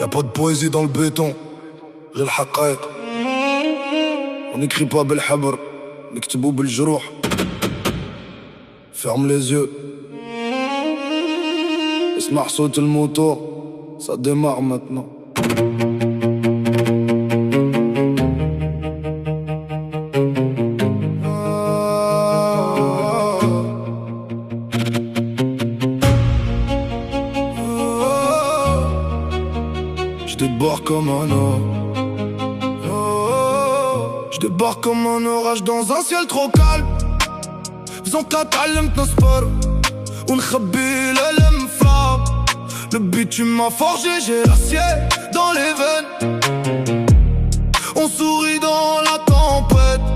Y'a pas de poésie dans le béton, غير الحقائق. On n'écrit pas بالحبر, نكتبو بالجروح. Ferme les yeux. اسمع صوت الموتور, ça démarre maintenant. J'débarque comme un j'débarque comme un orage dans un ciel trop calme. فزون تعلمت نصبر ونخبي الألم فلام. Le bitume m'a forgé, j'ai l'acier dans les veines. On sourit dans la tempête,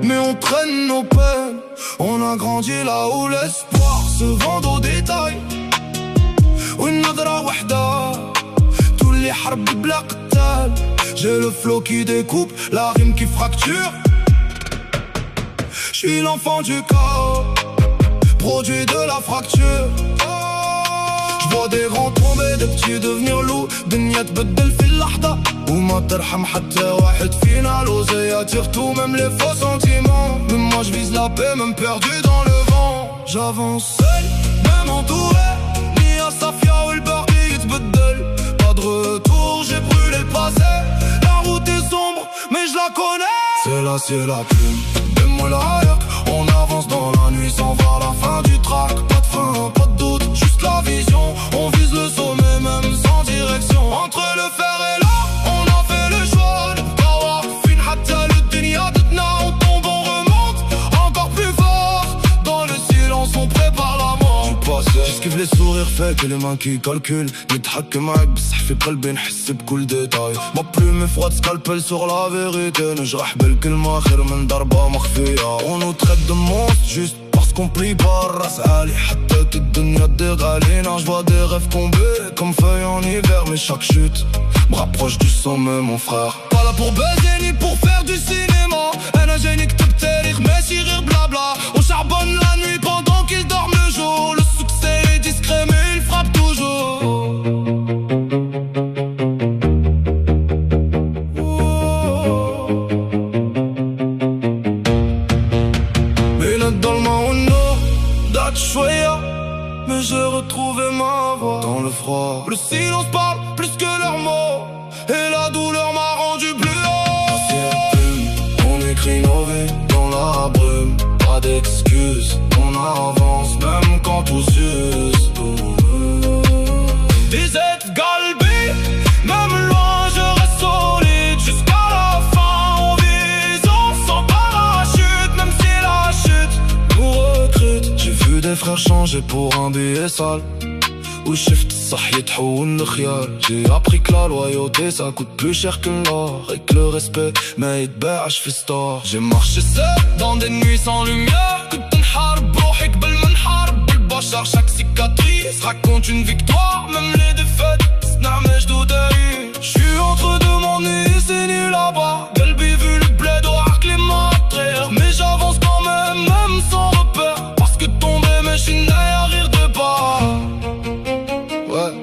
mais on traîne nos peines. On a grandi là où l'espoir se vend au détail. Une nadra wahda تولي حرب بلا قتال. J'ai le flow qui découpe, la rime qui fracture. J'suis l'enfant du chaos, produit de la fracture. J'vois des grands tomber, des petits devenir loups. الدنيا تبدل في اللحظة وما ترحم حتى واحد فينا. L'oseille attire tout, même les faux sentiments. Mais moi j'vise la paix, même perdu dans le vent. J'avance seul, même entouré. Nia Safia ou le barri يتبدل. Pas de retour, j'ai brûlé le passé. La route est sombre, mais je la connais. C'est la plume, des l'air. On avance dans la nuit sans voir la fin du track. Pas de fin, pas de doute, juste la vision. On vise le sommet même sans direction. Entre le fer et l'or, on a fait le choix. Le power, fin hatta le dunya d'etna. On tombe, on remonte, encore plus fort. Dans le silence, on prépare la mort. J'esquive les sourires faits et les mains qui calculent. نتحكم معاك بصح في قلبي نحس بكل ديتاي. ما plume est froide, scalpel sur la vérité. نجرح بالكلمة خير من ضربة مخفية. On nous traite de monstres juste parce qu'on plie pas الراس عالي. حتى الدنيا تضيق علينا. J'vois des rêves tomber comme feuilles en hiver. Mais chaque chute me rapproche du sommet mon frère. Pas là pour baiser ni pour faire du cinéma. أنا جاي نكتب تاريخ ماشي غير blabla. On charbonne la nuit pendant qu'ils dorment le jour. Le succès est discret mais il frappe toujours. Mais j'ai retrouvé ma voix dans le froid. Le silence parle plus que leurs mots. Et la douleur m'a rendu plus haut. Ancienne plume, on écrit nos vies dans la brume. Pas d'excuses, on avance même quand tout s'use. Des êtres galbés, même loin je reste solide. Jusqu'à la fin on vise, on sans parachute. Même si la chute nous recrute. J'ai vu des frères changer pour un billet sale. وشفت الصح يتحول لخيال. J'ai appris que la loyauté ça coûte plus cher que l'or. Et que le respect ما يتباعش في ستار. J'ai marché seul dans des nuits sans lumière. كنت نحارب بروحي قبل ما نحارب بالبشر. Chaque cicatrice raconte une victoire. Même les défaites صنع مجدود داري. J'suis entre deux mondes, c'est ni là-bas. قلبي vu le bled وعقل les mains à traire. Mais j'avance quand même, même sans repère. Parce que tomber mais j'suis né à rire de bas. Ouais.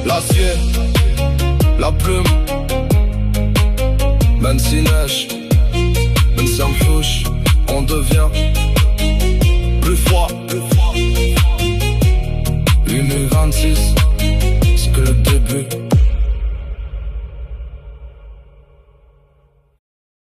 L'acier, la plume, Ben Sinesh, Ben Samhouch. On devient plus froid. 2026, c'est que le début.